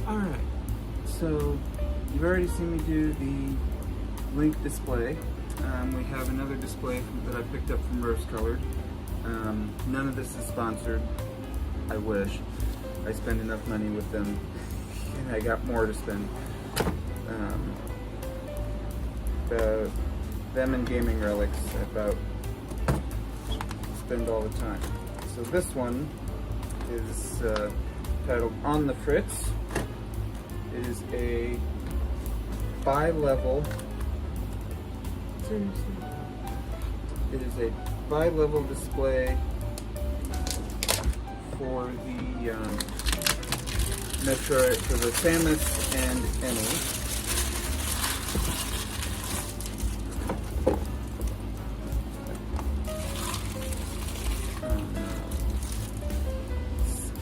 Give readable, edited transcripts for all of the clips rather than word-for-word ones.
Alright, so you've already seen me do the link display. We have another display that I picked up from Rose Colored. None of this is sponsored. I wish. I spend enough money with them and I got more to spend. Them and Gaming Relics I about spend all the time. So this one is titled On the Fritz. It is a bi-level. Seriously. It is a bi-level display for the Metroid, for the Samus and EMMI.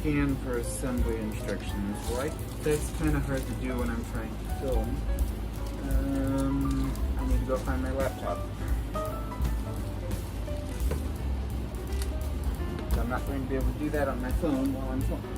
Scan for assembly instructions. Well, that's kind of hard to do when I'm trying to film. I need to go find my laptop. I'm not going to be able to do that on my phone while I'm filming.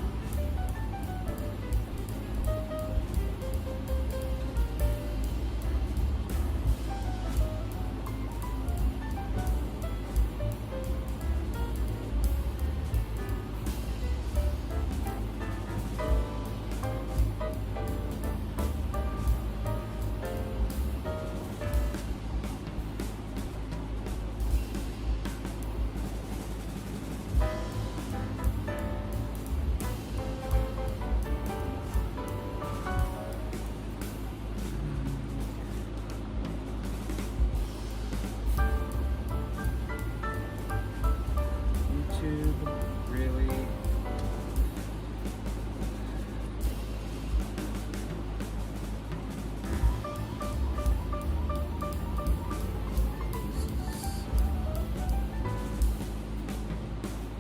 Really?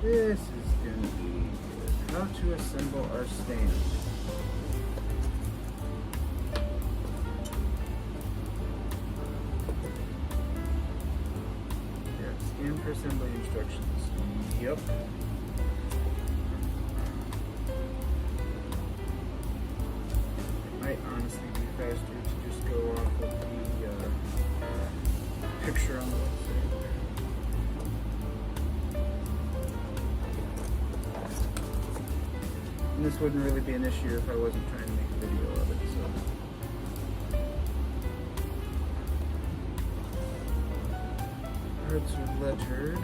This is going to be good. How to assemble our stand. Here, scan for assembly instructions. Yep. It might honestly be faster to just go off of the picture on the website. And this wouldn't really be an issue if I wasn't trying to make a video of it, so. Parts are lettered.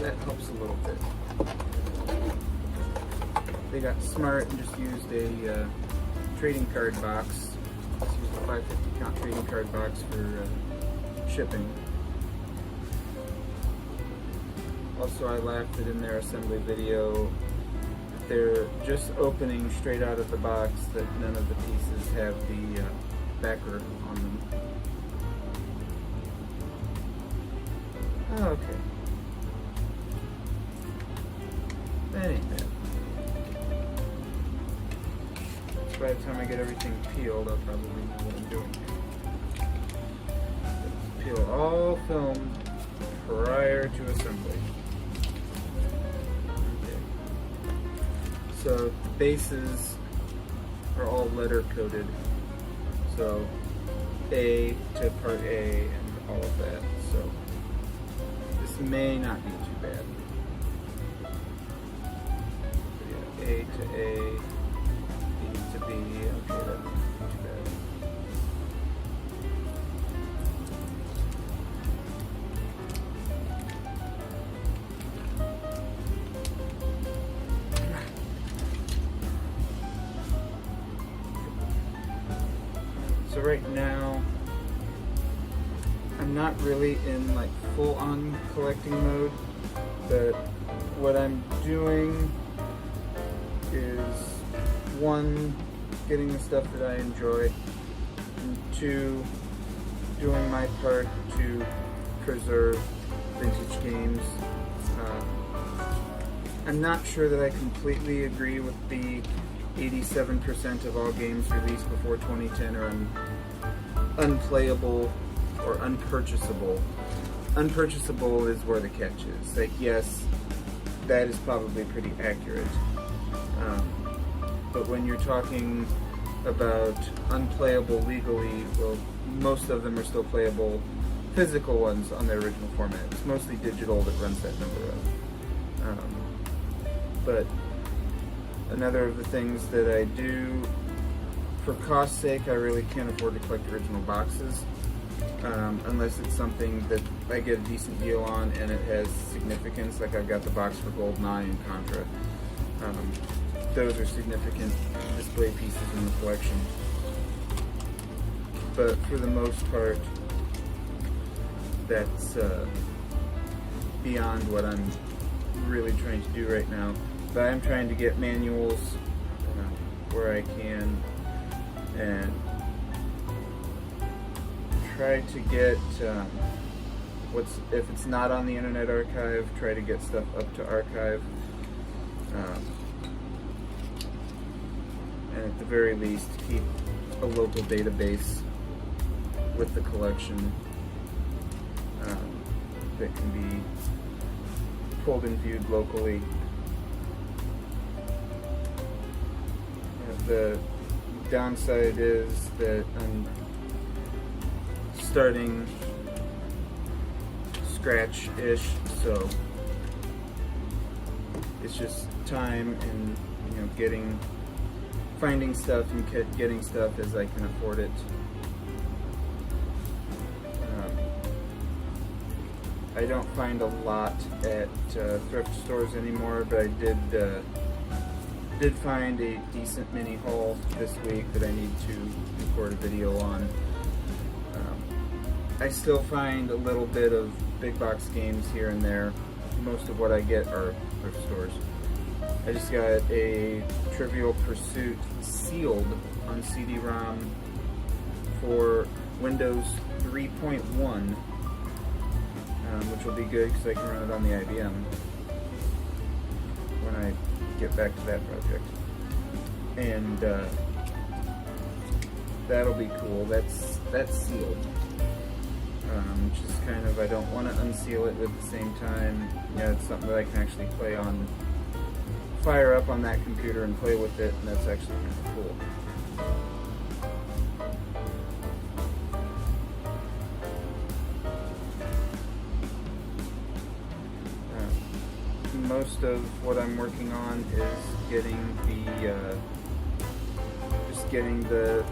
That helps a little bit. They got smart and just used a trading card box. Just used a 550 count trading card box for shipping. Also, I laughed that in their assembly video, they're just opening straight out of the box, that none of the pieces have the backer on them. Oh, okay. That ain't bad. By the time I get everything peeled, I'll probably know what I'm doing. Peel all film prior to assembly. Okay. So the bases are all letter coded. So A to part A and all of that. So this may not be too bad. So yeah, A to A. To be okay, that's not too bad. So right now, I'm not really in like full-on collecting mode, but what I'm doing is, one, getting the stuff that I enjoy, and two, doing my part to preserve vintage games. I'm not sure that I completely agree with the 87% of all games released before 2010 are unplayable or unpurchasable. Unpurchasable is where the catch is. Like, yes, that is probably pretty accurate. But when you're talking about unplayable legally, well, most of them are still playable, physical ones on their original format. It's mostly digital that runs that number up. But another of the things that I do, for cost's sake, I really can't afford to collect original boxes, unless it's something that I get a decent deal on and it has significance, like I've got the box for GoldenEye and Contra. Those are significant display pieces in the collection. But for the most part, that's beyond what I'm really trying to do right now. But I'm trying to get manuals where I can, and try to get if it's not on the Internet Archive, try to get stuff up to archive, and at the very least keep a local database with the collection that can be pulled and viewed locally. The downside is that I'm starting scratch-ish, so it's just time and finding stuff and getting stuff as I can afford it. I don't find a lot at thrift stores anymore, but I did find a decent mini haul this week that I need to record a video on. I still find a little bit of big box games here and there. Most of what I get are thrift stores. I just got a Trivial Pursuit sealed on CD-ROM for Windows 3.1, which will be good because I can run it on the IBM when I get back to that project. And that'll be cool. That's sealed. Just kind of, I don't want to unseal it, but at the same time, yeah, it's something that I can actually play on, fire up on that computer and play with it, and that's actually kind of cool. Most of what I'm working on is getting the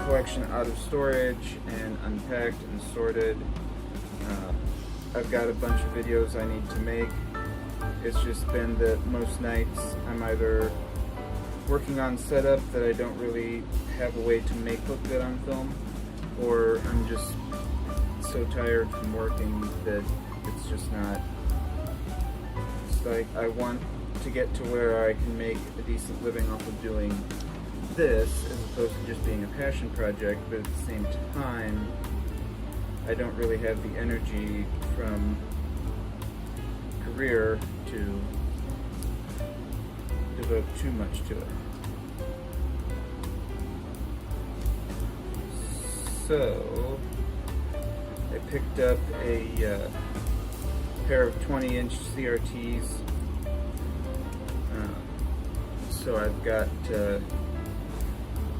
collection out of storage and unpacked and sorted. I've got a bunch of videos I need to make. It's just been that most nights I'm either working on setup that I don't really have a way to make look good on film, or I'm just so tired from working that it's just not. It's like I want to get to where I can make a decent living off of doing this as opposed to just being a passion project, but at the same time I don't really have the energy from career to devote too much to it. So I picked up a pair of 20-inch CRTs, so I've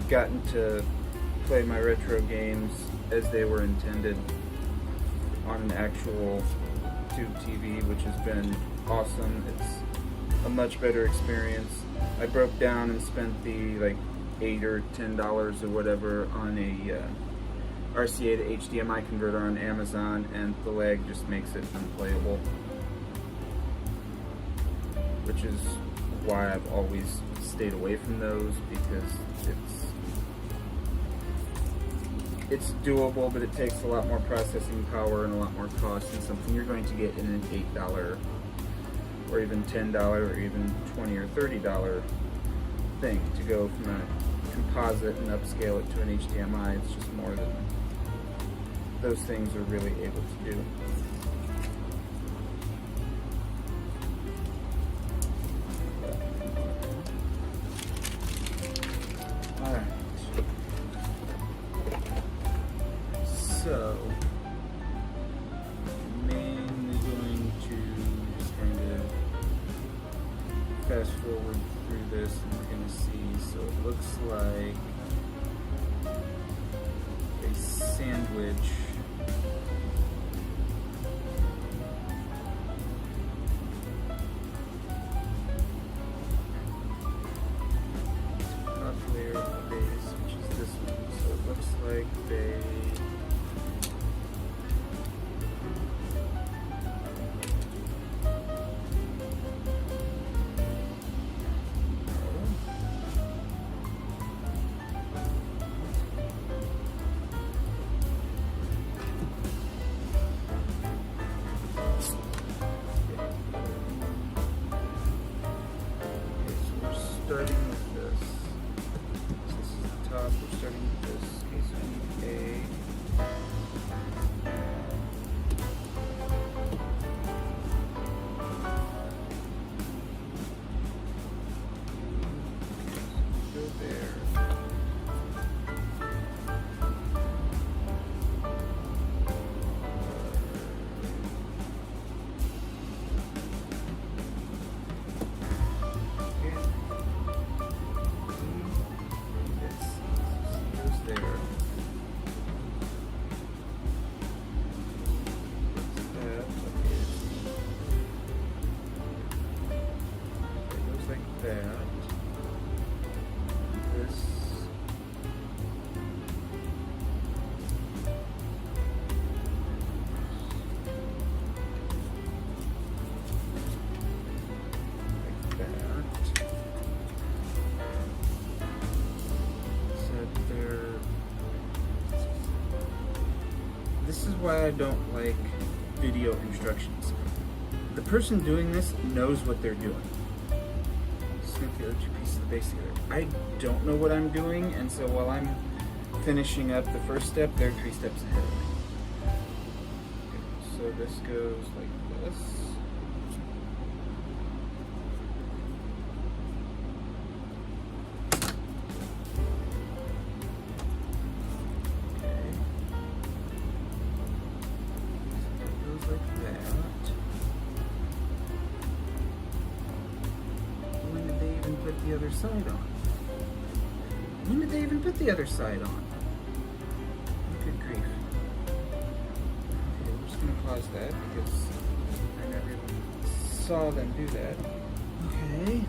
gotten to play my retro games as they were intended on an actual tube TV, which has been awesome. It's a much better experience. I broke down and spent the like $8 or $10 or whatever on a RCA to HDMI converter on Amazon, and the lag just makes it unplayable, which is why I've always stayed away from those, because it's doable, but it takes a lot more processing power and a lot more cost than something you're going to get in an $8 or even $10 or even $20 or $30 thing. To go from a composite and upscale it to an HDMI, it's just more than those things are really able to do. fast forward through this and we're going to see. So it looks like a sandwich. Top layer of the base, which is this one. So it looks like they starting with this. So this is the top. We're starting with this. Okay, so we need A. Go there. This is why I don't like video instructions. The person doing this knows what they're doing. Snip the other two pieces of the base together. I don't know what I'm doing, and so while I'm finishing up the first step, they're 3 steps ahead of me. Okay, so this goes like this. The other side on. When did they even put the other side on? Good grief. Okay, we're just going to pause that because I never even saw them do that. Okay.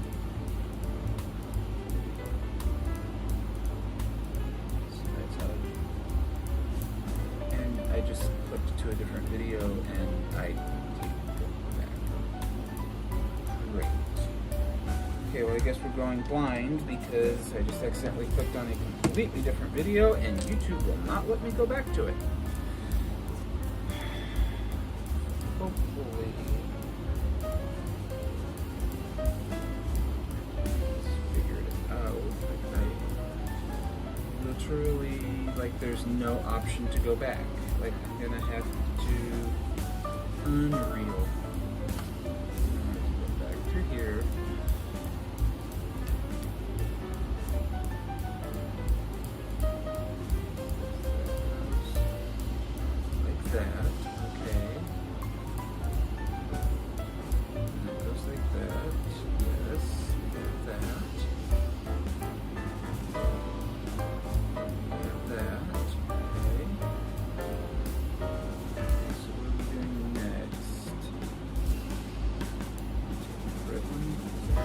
So that's how. And I just flipped to a different video and I didn't go back. Great. Okay, well I guess we're going blind because I just accidentally clicked on a completely different video and YouTube will not let me go back to it. Hopefully. Let's figure it out. Literally, like there's no option to go back. Like I'm gonna have to Unreal. Go back to here. That, okay. And it goes like that. Yes, like that. Like that. Okay. So what are we doing next? Take the red one.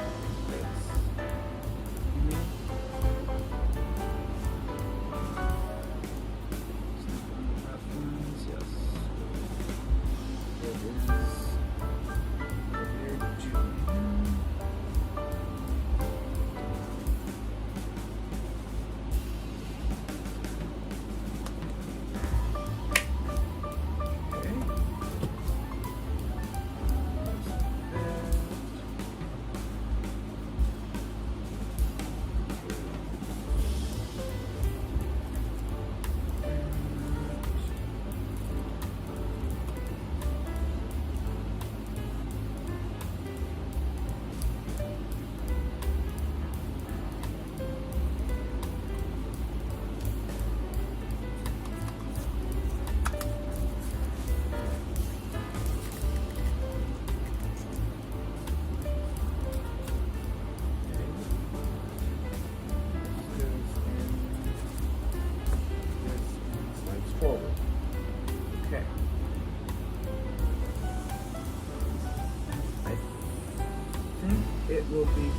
will be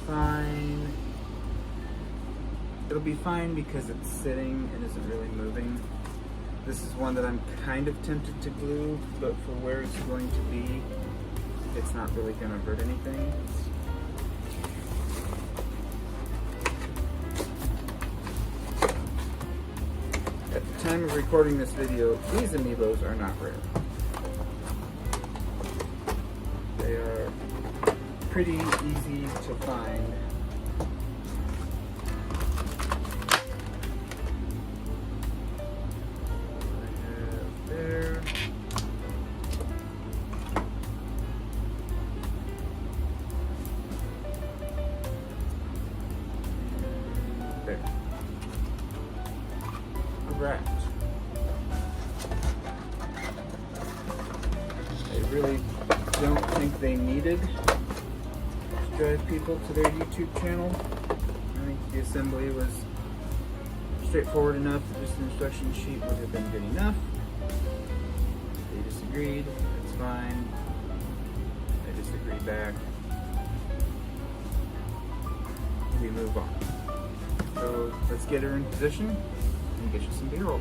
fine. It'll be fine because it's sitting and isn't really moving. This is one that I'm kind of tempted to glue, but for where it's going to be, it's not really going to hurt anything. At the time of recording this video, these Amiibos are not rare. They are pretty easy to find. There. Alright. I really don't think they needed to drive people to their YouTube channel. I think the assembly was straightforward enough that just an instruction sheet would have been good enough. They disagreed, that's fine. I disagree back. We move on. So let's get her in position and get you some B-roll.